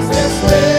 Os meus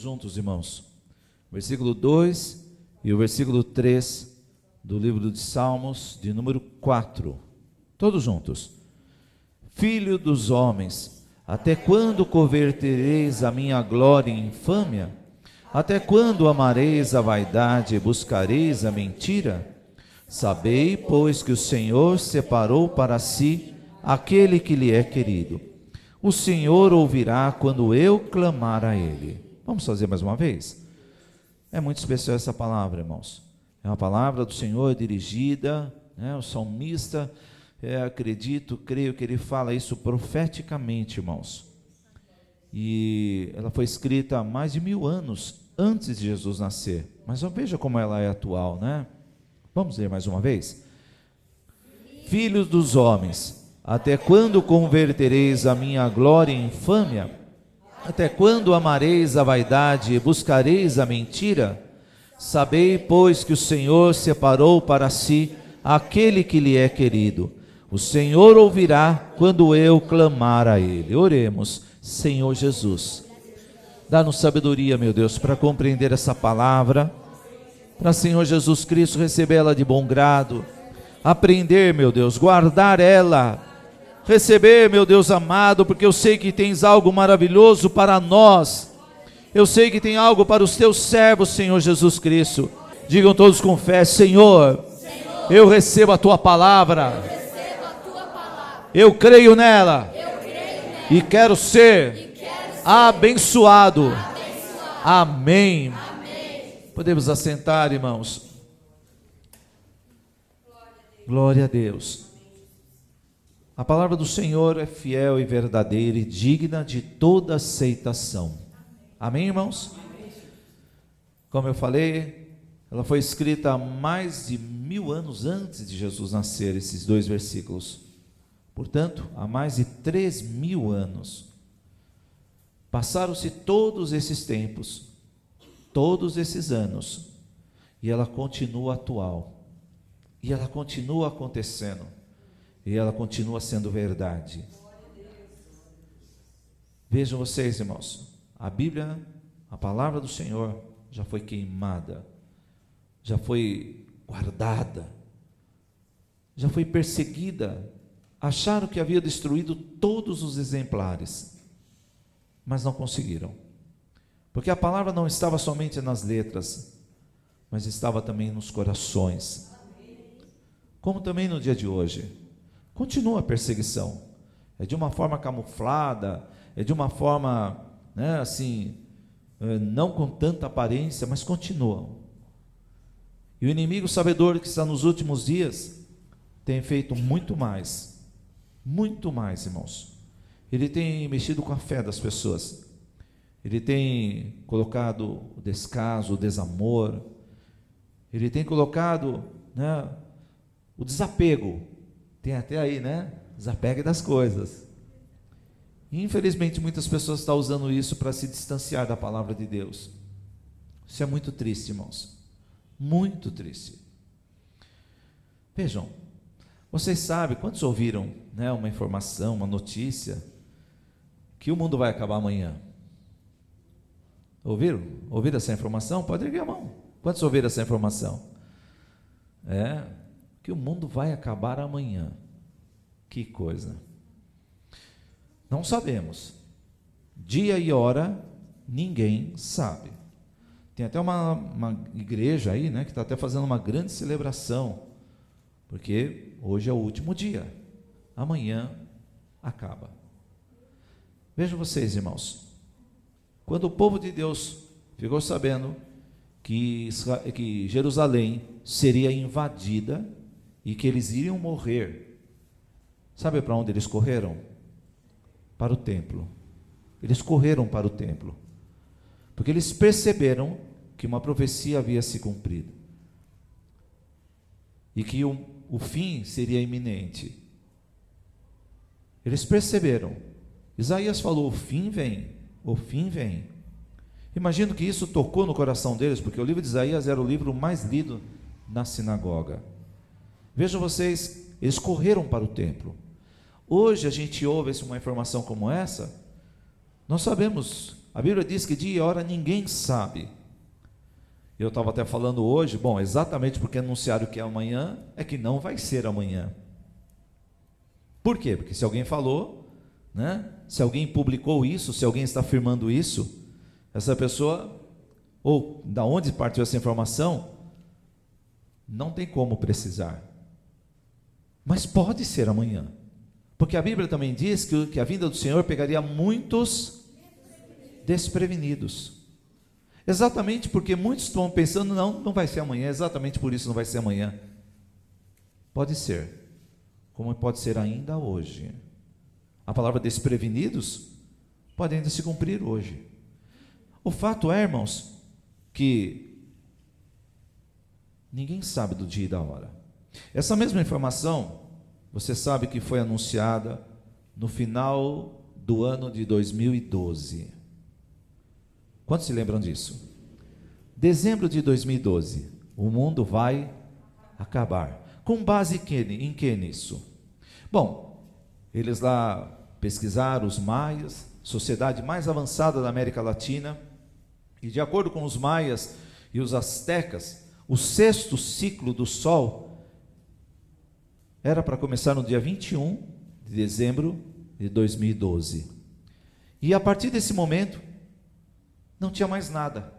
juntos, irmãos, o versículo 2 e o versículo 3 do livro de Salmos, de número 4. Todos juntos. Filho dos homens, até quando convertereis a minha glória em infâmia? Até quando amareis a vaidade e buscareis a mentira? Sabei, pois, que o Senhor separou para si aquele que lhe é querido. O Senhor ouvirá quando eu clamar a Ele. Vamos fazer mais uma vez? É muito especial essa palavra, irmãos. É uma palavra do Senhor dirigida, né? O salmista, creio que ele fala isso profeticamente, irmãos. E ela foi escrita há mais de 1000 anos antes de Jesus nascer. Mas veja como ela é atual, né? Vamos ler mais uma vez? Filhos dos homens, até quando convertereis a minha glória em infâmia? Até quando amareis a vaidade e buscareis a mentira? Sabei, pois, que o Senhor separou para si aquele que lhe é querido. O Senhor ouvirá quando eu clamar a Ele. Oremos. Senhor Jesus, dá-nos sabedoria, meu Deus, para compreender essa palavra, para, Senhor Jesus Cristo, recebê-la de bom grado, aprender, meu Deus, guardar ela, receber, meu Deus amado, porque eu sei que tens algo maravilhoso para nós, eu sei que tem algo para os teus servos, Senhor Jesus Cristo. Digam todos com fé: Senhor, eu recebo a tua palavra, eu creio nela, e quero ser abençoado. Amém. Podemos assentar, irmãos. Glória a Deus. A palavra do Senhor é fiel e verdadeira e digna de toda aceitação. Amém, irmãos? Como eu falei, ela foi escrita há mais de 1000 anos antes de Jesus nascer, esses 2 versículos. Portanto, há mais de 3000 anos. Passaram-se todos esses tempos, todos esses anos, e ela continua atual, e ela continua acontecendo, e ela continua sendo verdade. Vejam vocês, irmãos, a Bíblia, a palavra do Senhor, já foi queimada, já foi guardada, já foi perseguida. Acharam que havia destruído todos os exemplares, mas não conseguiram, porque a palavra não estava somente nas letras, mas estava também nos corações. Como também no dia de hoje, continua a perseguição, é de uma forma camuflada, é de uma forma, não com tanta aparência, mas continua. E o inimigo sabedor que está nos últimos dias, tem feito muito mais, irmãos. Ele tem mexido com a fé das pessoas, ele tem colocado o descaso, o desamor, ele tem colocado, o desapego, tem até aí, desapegue das coisas. E, infelizmente, muitas pessoas estão usando isso para se distanciar da palavra de Deus. Isso é muito triste, irmãos, muito triste. Vejam, vocês sabem, quantos ouviram, uma informação, uma notícia, que o mundo vai acabar amanhã? Ouviram? Ouviram essa informação? Pode erguer a mão. Quantos ouviram essa informação? Que o mundo vai acabar amanhã. Que coisa. Não sabemos. Dia e hora, ninguém sabe. Tem até uma igreja aí, que está até fazendo uma grande celebração, porque hoje é o último dia, amanhã acaba. Vejam vocês, irmãos, quando o povo de Deus ficou sabendo que Jerusalém seria invadida e que eles iriam morrer, sabe para onde eles correram? Para o templo. Eles correram para o templo, porque eles perceberam que uma profecia havia se cumprido e que o fim seria iminente. Eles perceberam. Isaías falou: o fim vem, o fim vem. Imagino que isso tocou no coração deles, porque o livro de Isaías era o livro mais lido na sinagoga. Vejam vocês, eles correram para o templo. Hoje a gente ouve uma informação como essa, nós sabemos a Bíblia diz que dia e hora ninguém sabe. Eu estava até falando hoje, bom, exatamente porque anunciaram que é amanhã, é que não vai ser amanhã. Por quê? Porque se alguém falou, né? Se alguém publicou isso, se alguém está afirmando isso, essa pessoa, ou da onde partiu essa informação, não tem como precisar. Mas pode ser amanhã. Porque a Bíblia também diz que a vinda do Senhor pegaria muitos desprevenidos. Exatamente porque muitos estão pensando, não vai ser amanhã, exatamente por isso não vai ser amanhã. Pode ser, como pode ser ainda hoje. A palavra desprevenidos pode ainda se cumprir hoje. O fato é, irmãos, que ninguém sabe do dia e da hora. Essa mesma informação, você sabe que foi anunciada no final do ano de 2012. Quantos se lembram disso? Dezembro de 2012, o mundo vai acabar. Com base em que nisso? Bom, eles lá pesquisaram os maias, sociedade mais avançada da América Latina, e de acordo com os maias e os astecas, o sexto ciclo do sol era para começar no dia 21 de dezembro de 2012. E a partir desse momento, não tinha mais nada.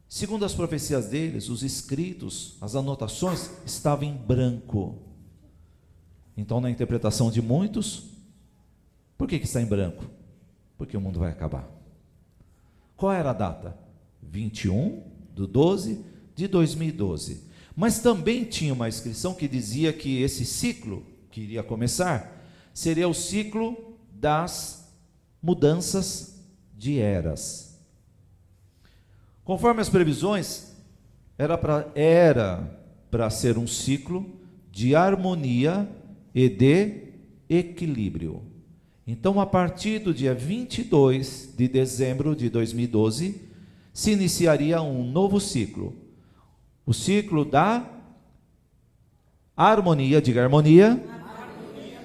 Segundo as profecias deles, os escritos, as anotações estavam em branco. Então, na interpretação de muitos, por que está em branco? Porque o mundo vai acabar. Qual era a data? 21/12 de 2012. Mas também tinha uma inscrição que dizia que esse ciclo que iria começar seria o ciclo das mudanças de eras. Conforme as previsões, era para ser um ciclo de harmonia e de equilíbrio. Então, a partir do dia 22 de dezembro de 2012, se iniciaria um novo ciclo. O ciclo da harmonia, diga harmonia,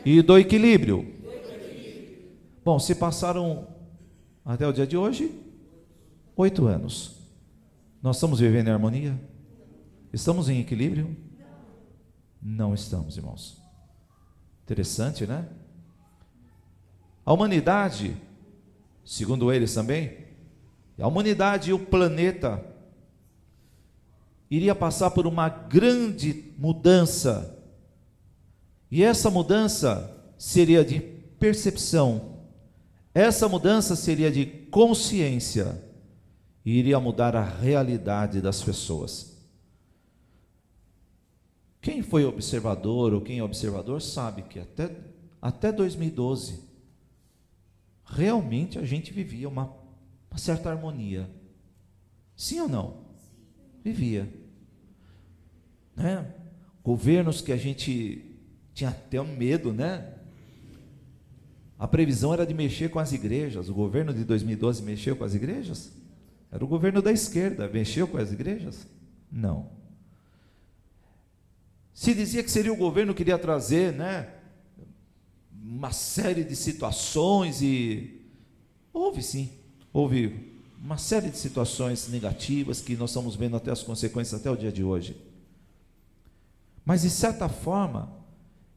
e do equilíbrio. Bom, se passaram até o dia de hoje 8 anos. Nós estamos vivendo em harmonia? Estamos em equilíbrio? Não estamos, irmãos. Interessante, né? A humanidade, segundo eles também, a humanidade e o planeta iria passar por uma grande mudança. E essa mudança seria de percepção. Essa mudança seria de consciência. E iria mudar a realidade das pessoas. Quem foi observador ou quem é observador sabe que até 2012 realmente a gente vivia uma certa harmonia. Sim ou não? Vivia. Né? Governos que a gente tinha até um medo, né? A previsão era de mexer com as igrejas. O governo de 2012 mexeu com as igrejas? Era o governo da esquerda, mexeu com as igrejas? Não. Se dizia que seria o governo que iria trazer, né, uma série de situações e houve sim, houve uma série de situações negativas que nós estamos vendo até as consequências até o dia de hoje. Mas de certa forma,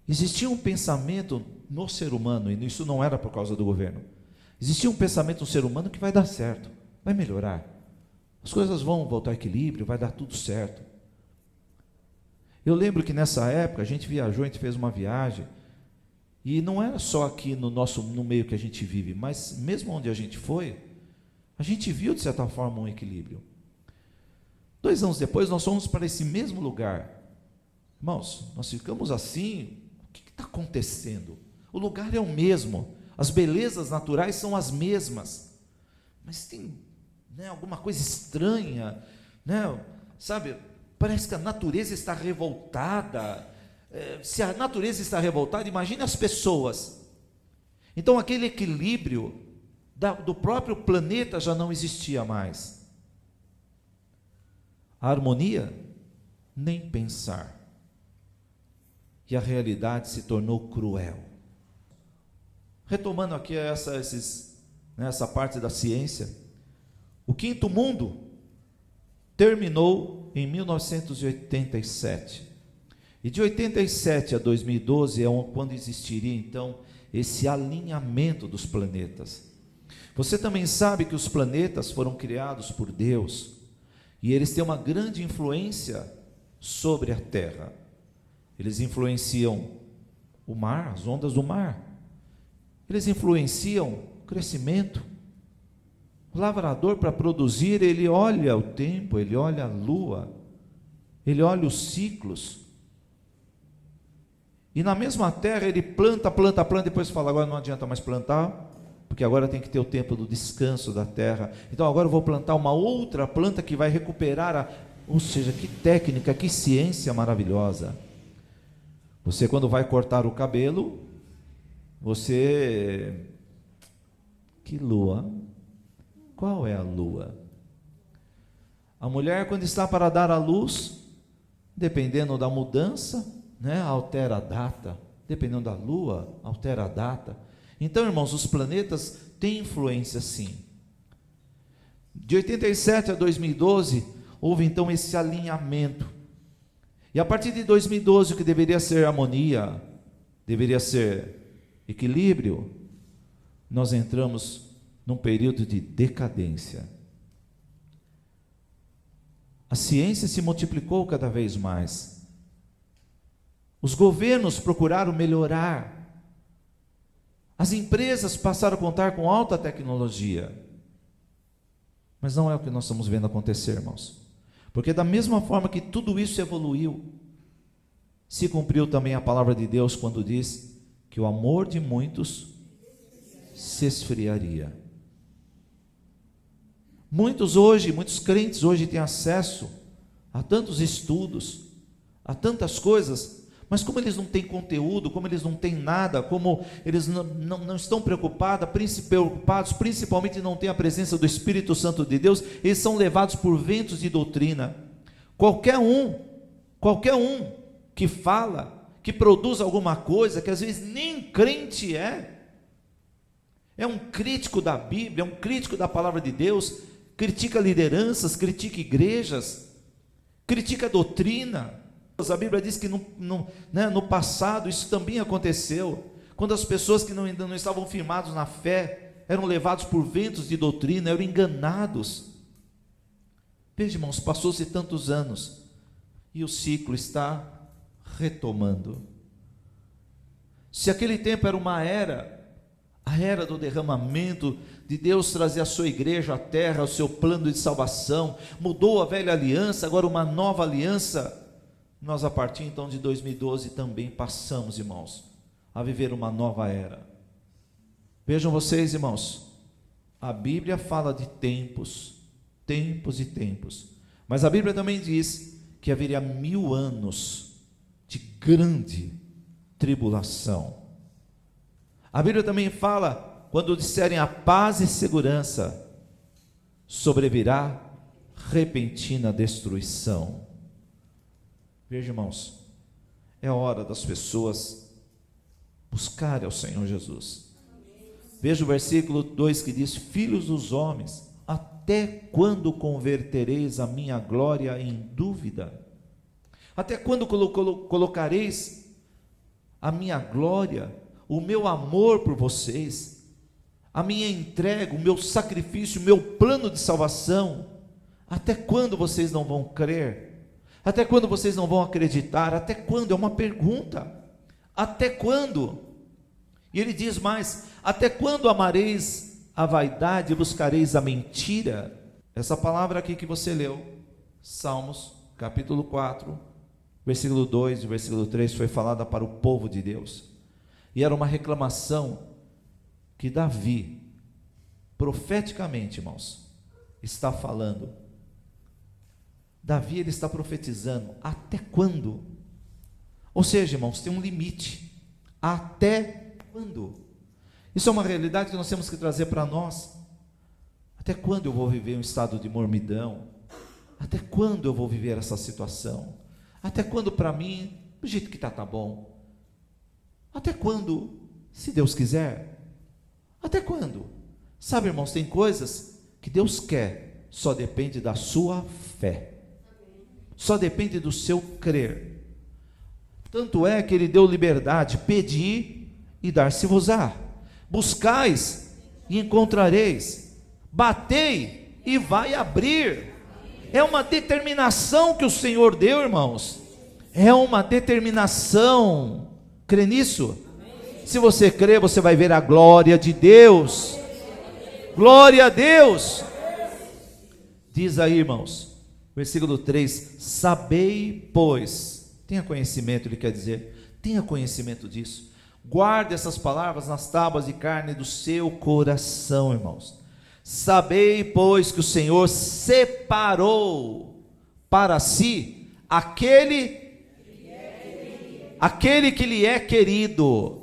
existia um pensamento no ser humano, e isso não era por causa do governo. Existia um pensamento no ser humano que vai dar certo. Vai melhorar, as coisas vão voltar ao equilíbrio, vai dar tudo certo. Eu lembro que nessa época a gente viajou, a gente fez uma viagem, e não era só aqui no meio que a gente vive, mas mesmo onde a gente foi, a gente viu de certa forma um equilíbrio. 2 anos depois nós fomos para esse mesmo lugar. Irmãos, nós ficamos assim, o que está acontecendo? O lugar é o mesmo, as belezas naturais são as mesmas, mas tem, né, alguma coisa estranha, né, sabe, parece que a natureza está revoltada. Se a natureza está revoltada, imagine as pessoas. Então aquele equilíbrio do próprio planeta já não existia mais. A harmonia, nem pensar. E a realidade se tornou cruel. Retomando aqui nessa parte da ciência. O quinto mundo terminou em 1987. E de 87 a 2012 é quando existiria então esse alinhamento dos planetas. Você também sabe que os planetas foram criados por Deus e eles têm uma grande influência sobre a Terra. Eles influenciam o mar, as ondas do mar. Eles influenciam o crescimento. O lavrador, para produzir, ele olha o tempo, ele olha a lua, ele olha os ciclos. E na mesma terra ele planta, depois fala, agora não adianta mais plantar, porque agora tem que ter o tempo do descanso da terra. Então agora eu vou plantar uma outra planta que vai recuperar ou seja, que técnica, que ciência maravilhosa. Você quando vai cortar o cabelo, que lua? Qual é a lua? A mulher quando está para dar à luz, dependendo da mudança, altera a data, dependendo da lua, altera a data. Então, irmãos, os planetas têm influência sim. De 87 a 2012, houve então esse alinhamento. E a partir de 2012, o que deveria ser harmonia, deveria ser equilíbrio, nós entramos num período de decadência. A ciência se multiplicou cada vez mais. Os governos procuraram melhorar. As empresas passaram a contar com alta tecnologia. Mas não é o que nós estamos vendo acontecer, irmãos. Porque da mesma forma que tudo isso evoluiu, se cumpriu também a palavra de Deus quando diz que o amor de muitos se esfriaria. Muitos crentes hoje têm acesso a tantos estudos, a tantas coisas, mas como eles não têm conteúdo, como eles não têm nada, como eles não estão preocupados, principalmente não têm a presença do Espírito Santo de Deus, eles são levados por ventos de doutrina. Qualquer um que fala, que produz alguma coisa, que às vezes nem crente é um crítico da Bíblia, é um crítico da palavra de Deus, critica lideranças, critica igrejas, critica a doutrina. A Bíblia diz que no passado isso também aconteceu, quando as pessoas que ainda não estavam firmadas na fé, eram levados por ventos de doutrina, eram enganados. Veja, irmãos, passou-se tantos anos, e o ciclo está retomando. Se aquele tempo era uma era, a era do derramamento, de Deus trazer a sua igreja à terra, o seu plano de salvação, mudou a velha aliança, agora uma nova aliança. Nós a partir então de 2012 também passamos, irmãos, a viver uma nova era. Vejam vocês, irmãos, a Bíblia fala de tempos e tempos, mas a Bíblia também diz que haveria 1000 anos de grande tribulação. A Bíblia também fala, quando disserem a paz e segurança, sobrevirá repentina destruição. Veja, irmãos, é hora das pessoas buscarem ao Senhor Jesus. Veja o versículo 2 que diz: filhos dos homens, até quando convertereis a minha glória em dúvida? Até quando colocareis a minha glória, o meu amor por vocês, a minha entrega, o meu sacrifício, o meu plano de salvação? Até quando vocês não vão crer? Até quando vocês não vão acreditar? Até quando? É uma pergunta. Até quando? E ele diz mais: até quando amareis a vaidade e buscareis a mentira? Essa palavra aqui que você leu, Salmos, capítulo 4, versículo 2 e versículo 3, foi falada para o povo de Deus. E era uma reclamação que Davi, profeticamente, irmãos, está falando. Davi, ele está profetizando, até quando? Ou seja, irmãos, tem um limite. Até quando? Isso é uma realidade que nós temos que trazer para nós. Até quando eu vou viver um estado de mormidão? Até quando eu vou viver essa situação? Até quando para mim, do jeito que está bom? Até quando? Se Deus quiser. Até quando? Sabe, irmãos, tem coisas que Deus quer, só depende da sua fé, só depende do seu crer. Tanto é que ele deu liberdade: pedi e dar-se-vos-á, buscais e encontrareis, batei e vai abrir. É uma determinação que o Senhor deu, irmãos, é uma determinação. Crê nisso? Se você crê, você vai ver a glória de Deus. Glória a Deus. Diz aí, irmãos, versículo 3: sabei, pois, tenha conhecimento, ele quer dizer, tenha conhecimento disso, guarde essas palavras nas tábuas de carne do seu coração, irmãos. Sabei, pois, que o Senhor separou para si aquele que lhe é querido.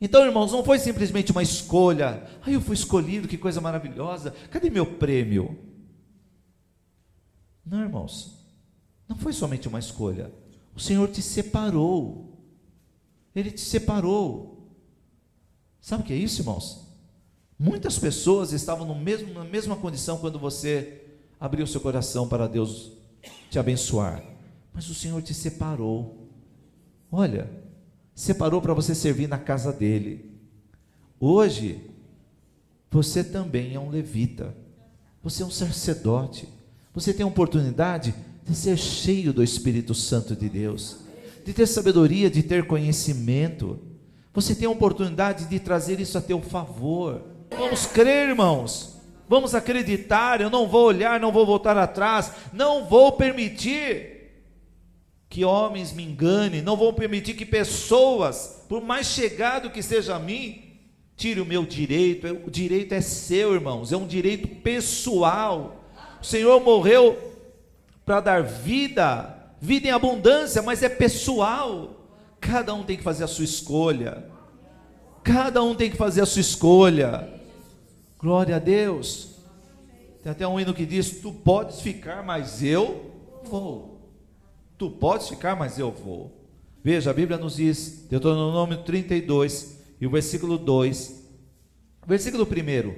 Então, irmãos, não foi simplesmente uma escolha. Eu fui escolhido, que coisa maravilhosa, cadê meu prêmio? Não, irmãos, não foi somente uma escolha. O Senhor te separou. Ele te separou. Sabe o que é isso, irmãos? Muitas pessoas estavam na mesma condição quando você abriu seu coração para Deus te abençoar, mas o Senhor te separou. Olha, separou para você servir na casa dele. Hoje, você também é um levita, você é um sacerdote, você tem a oportunidade de ser cheio do Espírito Santo de Deus, de ter sabedoria, de ter conhecimento. Você tem a oportunidade de trazer isso a teu favor. Vamos crer, irmãos, vamos acreditar. Eu não vou olhar, não vou voltar atrás, não vou permitir que homens me enganem, não vou permitir que pessoas, por mais chegado que seja a mim, tire o meu direito. O direito é seu, irmãos, é um direito pessoal. O Senhor morreu para dar vida em abundância, mas é pessoal. Cada um tem que fazer a sua escolha. Cada um tem que fazer a sua escolha. Glória a Deus. Tem até um hino que diz: tu podes ficar, mas eu vou. Tu podes ficar, mas eu vou. Veja, a Bíblia nos diz, Deuteronômio 32, e o versículo 2, versículo 1,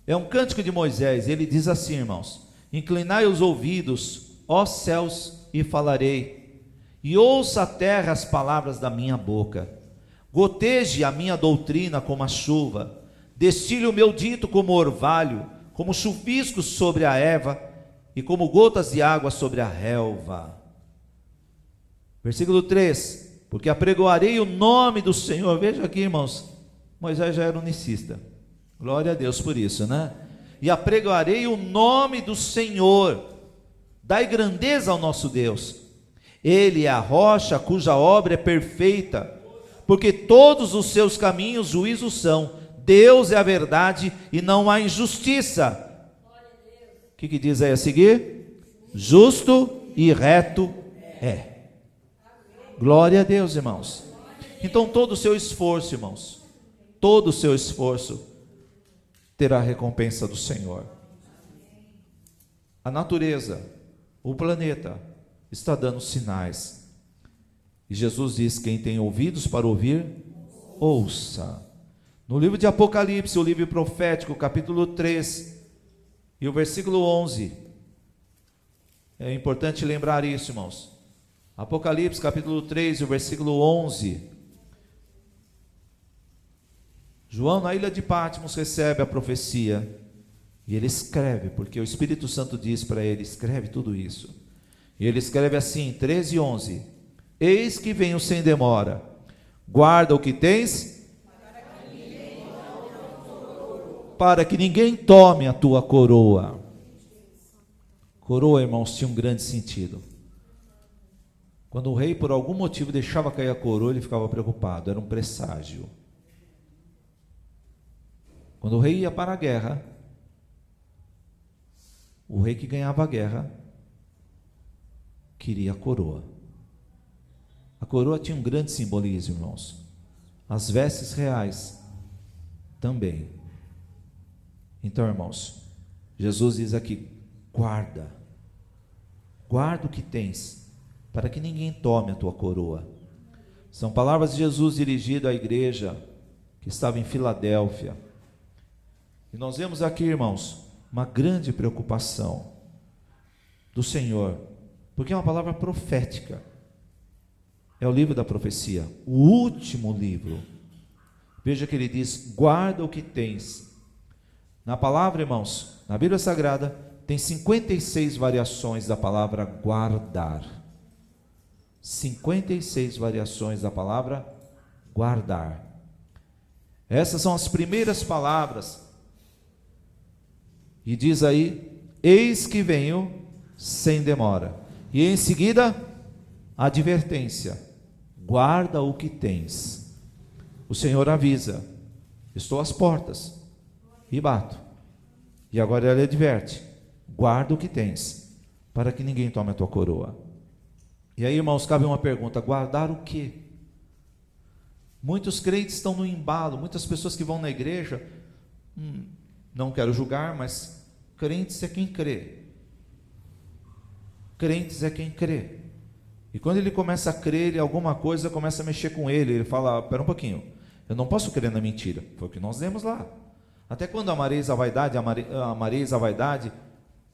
é um cântico de Moisés. Ele diz assim, irmãos: inclinai os ouvidos, ó céus, e falarei, e ouça a terra as palavras da minha boca. Goteje a minha doutrina como a chuva, destile o meu dito como orvalho, como chuviscos sobre a erva, e como gotas de água sobre a relva. Versículo 3: porque apregoarei o nome do Senhor. Veja aqui, irmãos, Moisés já era unicista, glória a Deus por isso, né? E apregoarei o nome do Senhor, dai grandeza ao nosso Deus. Ele é a rocha cuja obra é perfeita, porque todos os seus caminhos juízos são. Deus é a verdade e não há injustiça. O que diz aí a seguir? Justo e reto é. Glória a Deus, irmãos. Então todo o seu esforço, irmãos, todo o seu esforço terá a recompensa do Senhor. A natureza, o planeta está dando sinais, e Jesus diz: quem tem ouvidos para ouvir, ouça. No livro de Apocalipse, o livro profético, capítulo 3 e o versículo 11, é importante lembrar isso, irmãos. Apocalipse capítulo 3 e o versículo 11. João, na ilha de Patmos, recebe a profecia e ele escreve, porque o Espírito Santo diz para ele: escreve tudo isso. E ele escreve assim, 13 e 11: eis que venho sem demora, guarda o que tens, para que ninguém tome a tua coroa. Coroa, irmãos, tinha um grande sentido. Quando o rei, por algum motivo, deixava cair a coroa, ele ficava preocupado, era um presságio. Quando o rei ia para a guerra, o rei que ganhava a guerra queria a coroa. A coroa tinha um grande simbolismo, irmãos. As vestes reais também. Então, irmãos, Jesus diz aqui: guarda o que tens, para que ninguém tome a tua coroa. São palavras de Jesus dirigidas à igreja que estava em Filadélfia. E nós vemos aqui, irmãos, uma grande preocupação do Senhor, porque é uma palavra profética. É o livro da profecia, o último livro. Veja que ele diz: guarda o que tens. Na palavra, irmãos, na Bíblia Sagrada, tem 56 variações da palavra guardar. 56 variações da palavra guardar. Essas são as primeiras palavras. E diz aí: eis que venho sem demora. E em seguida, advertência: guarda o que tens. O Senhor avisa: estou às portas e bato. E agora ele adverte: guarda o que tens, para que ninguém tome a tua coroa. E aí, irmãos, cabe uma pergunta: guardar o quê? Muitos crentes estão no embalo, muitas pessoas que vão na igreja, não quero julgar, mas crentes é quem crê. Crentes é quem crê. E quando ele começa a crer em alguma coisa, começa a mexer com ele. Ele fala: espera um pouquinho, eu não posso crer na mentira. Foi o que nós lemos lá. Até quando amareis a vaidade, amareis a vaidade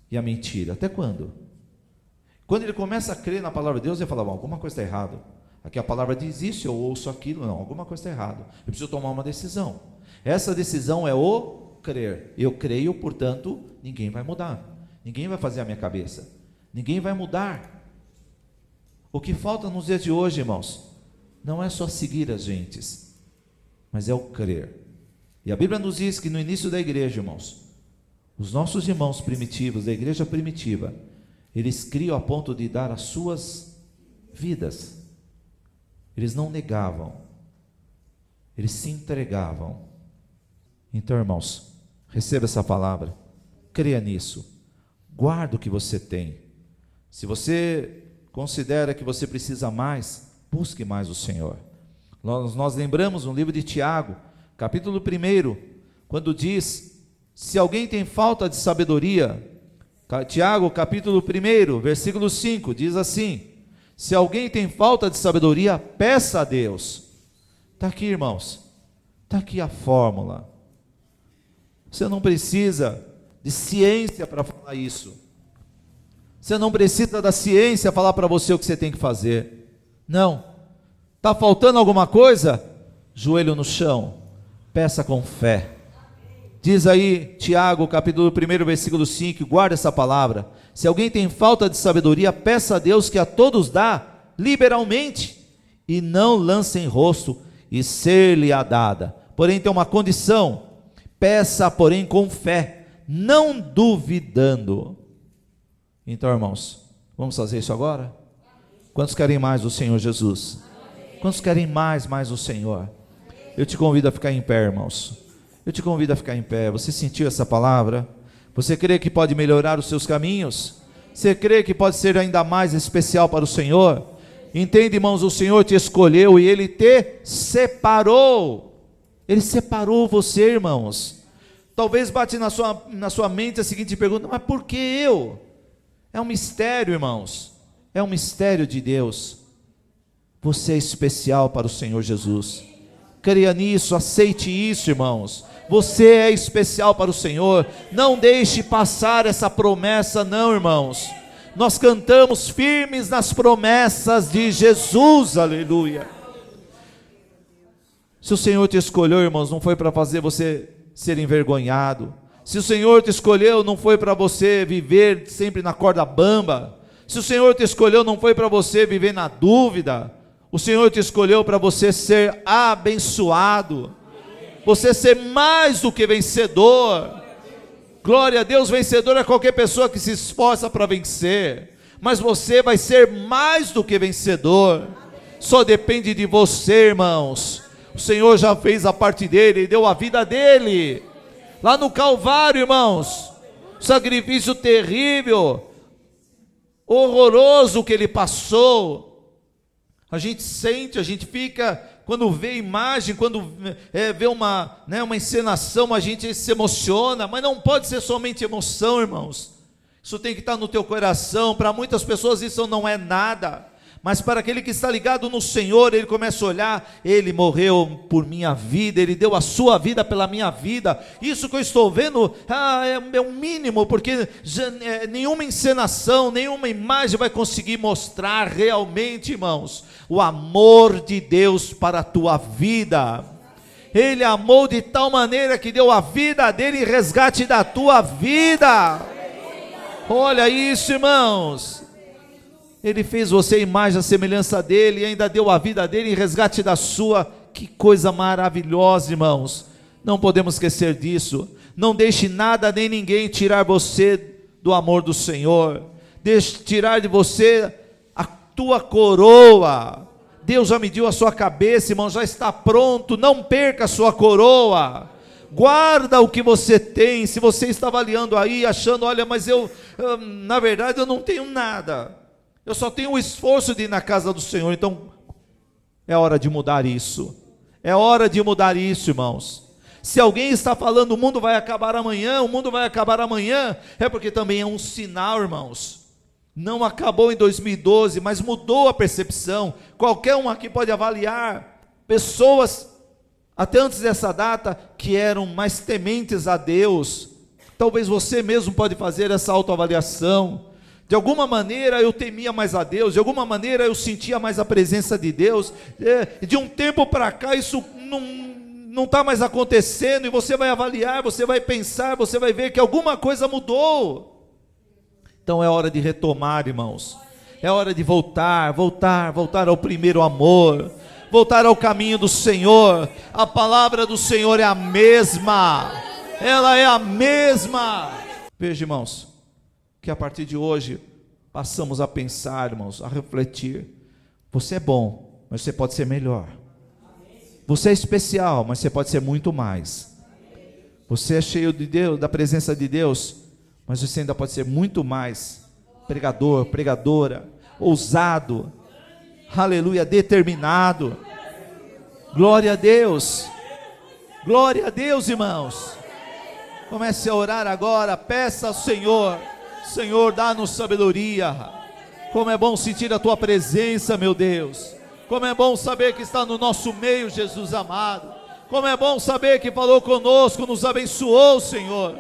e a mentira? Até quando? Quando ele começa a crer na palavra de Deus, ele fala: bom, alguma coisa está errada. Aqui a palavra diz isso, eu ouço aquilo. Não, alguma coisa está errada. Eu preciso tomar uma decisão. Essa decisão é o crer. Eu creio, portanto, ninguém vai mudar. Ninguém vai fazer a minha cabeça. Ninguém vai mudar. O que falta nos dias de hoje, irmãos, não é só seguir as gentes, mas é o crer. E a Bíblia nos diz que no início da igreja, irmãos, os nossos irmãos primitivos, da igreja primitiva, eles criam a ponto de dar as suas vidas. Eles não negavam, eles se entregavam. Então, irmãos, receba essa palavra, creia nisso, guarda o que você tem. Se você considera que você precisa mais, busque mais o Senhor. Nós lembramos no livro de Tiago, capítulo 1, quando diz: se alguém tem falta de sabedoria, Tiago capítulo 1, versículo 5, diz assim: se alguém tem falta de sabedoria, peça a Deus. Está aqui, irmãos, está aqui a fórmula. Você não precisa de ciência para falar isso. Você não precisa da ciência falar para você o que você tem que fazer. Não. Está faltando alguma coisa? Joelho no chão, peça com fé. Diz aí Tiago capítulo 1, versículo 5, guarda essa palavra: se alguém tem falta de sabedoria, peça a Deus, que a todos dá liberalmente, e não lance em rosto, e ser-lhe-á dada. Porém tem uma condição: peça, porém, com fé, não duvidando. Então, irmãos, vamos fazer isso agora? Quantos querem mais o Senhor Jesus? Quantos querem mais o Senhor? Eu te convido a ficar em pé, irmãos. Eu te convido a ficar em pé. Você sentiu essa palavra? Você crê que pode melhorar os seus caminhos? Você crê que pode ser ainda mais especial para o Senhor? Entende, irmãos, o Senhor te escolheu e Ele te separou. Ele separou você, irmãos. Talvez bate na sua mente a seguinte pergunta: mas por que eu? É um mistério, irmãos. É um mistério de Deus. Você é especial para o Senhor Jesus. Creia nisso, aceite isso, irmãos. Você é especial para o Senhor. Não deixe passar essa promessa, não, irmãos. Nós cantamos firmes nas promessas de Jesus, aleluia. Se o Senhor te escolheu, irmãos, não foi para fazer você ser envergonhado. Se o Senhor te escolheu, não foi para você viver sempre na corda bamba. Se o Senhor te escolheu, não foi para você viver na dúvida. O Senhor te escolheu para você ser abençoado, você ser mais do que vencedor. Glória a Deus, vencedor é qualquer pessoa que se esforça para vencer, mas você vai ser mais do que vencedor. Só depende de você, irmãos. O Senhor já fez a parte dele, Ele deu a vida dele, lá no Calvário, irmãos. Sacrifício terrível, horroroso que Ele passou. A gente sente, a gente fica, quando vê a imagem, quando vê uma encenação, a gente se emociona, mas não pode ser somente emoção, irmãos. Isso tem que estar no teu coração. Para muitas pessoas isso não é nada, Mas para aquele que está ligado no Senhor, ele começa a olhar, ele morreu por minha vida, ele deu a sua vida pela minha vida. Isso que eu estou vendo é um mínimo, porque nenhuma encenação, nenhuma imagem vai conseguir mostrar realmente, irmãos, o amor de Deus para a tua vida. Ele amou de tal maneira que deu a vida dele em resgate da tua vida. Olha isso, irmãos. Ele fez você imagem, a semelhança dele, e ainda deu a vida dele em resgate da sua. Que coisa maravilhosa, irmãos. Não podemos esquecer disso. Não deixe nada nem ninguém tirar você do amor do Senhor. Deixe tirar de você a tua coroa. Deus já mediu a sua cabeça, irmão, já está pronto. Não perca a sua coroa. Guarda o que você tem. Se você está avaliando aí, achando, olha, mas na verdade eu não tenho nada. Eu só tenho o esforço de ir na casa do Senhor. Então, é hora de mudar isso. É hora de mudar isso, irmãos. Se alguém está falando, o mundo vai acabar amanhã, o mundo vai acabar amanhã, é porque também é um sinal, irmãos. Não acabou em 2012, mas mudou a percepção. Qualquer um aqui pode avaliar pessoas, até antes dessa data, que eram mais tementes a Deus. Talvez você mesmo pode fazer essa autoavaliação. De alguma maneira eu temia mais a Deus, de alguma maneira eu sentia mais a presença de Deus. De um tempo para cá isso não está mais acontecendo, e você vai avaliar, você vai pensar, você vai ver que alguma coisa mudou. Então é hora de retomar, irmãos. É hora de voltar ao primeiro amor, voltar ao caminho do Senhor. A palavra do Senhor é a mesma, ela é a mesma. Veja, irmãos, que a partir de hoje passamos a pensar, irmãos, a refletir. Você é bom, mas você pode ser melhor. Você é especial, mas você pode ser muito mais. Você é cheio de Deus, da presença de Deus, mas você ainda pode ser muito mais pregador, pregadora, ousado, aleluia, determinado. Glória a Deus, irmãos. Comece a orar agora, peça ao Senhor. Senhor, dá-nos sabedoria. Como é bom sentir a tua presença, meu Deus. Como é bom saber que está no nosso meio, Jesus amado. Como é bom saber que falou conosco, nos abençoou, Senhor.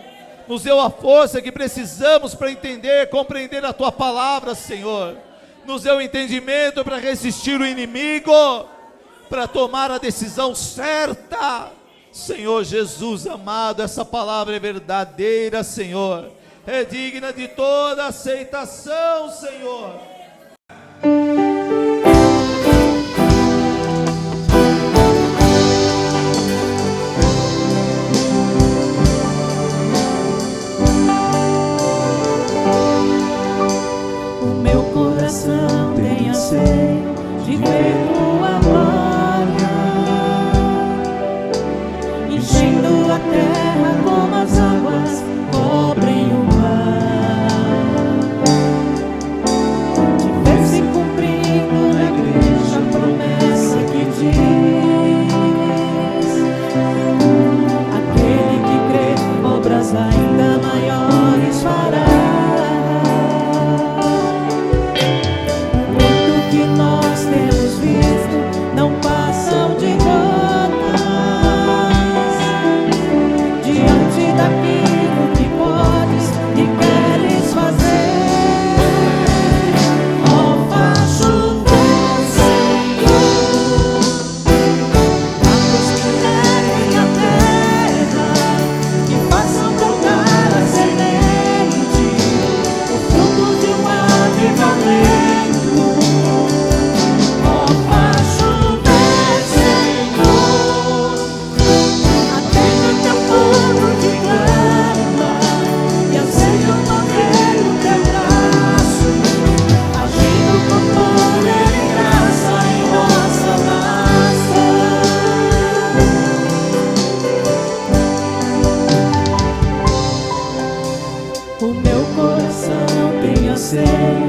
Nos deu a força que precisamos para entender, compreender a tua palavra, Senhor. Nos deu entendimento para resistir o inimigo, para tomar a decisão certa. Senhor Jesus amado, essa palavra é verdadeira, Senhor. É digna de toda aceitação, Senhor. O meu coração tem anseio de ver tua glória, enchendo a terra como as águas cobrem o mar. De ver se cumprindo na igreja a promessa que diz: aquele que crê obras ainda maiores fará. Muito que nós temos visto não passam de gotas diante daquilo que podes e queres fazer. Ó, faz chover, Senhor, águas que reguem a terra, que façam brotar a semente, o fruto de um avivamento. Ó, faz chover, Senhor, atende o teu povo que clama, e anseia mover o teu braço, agindo com poder e graça em nossa nação. O meu coração tem anseio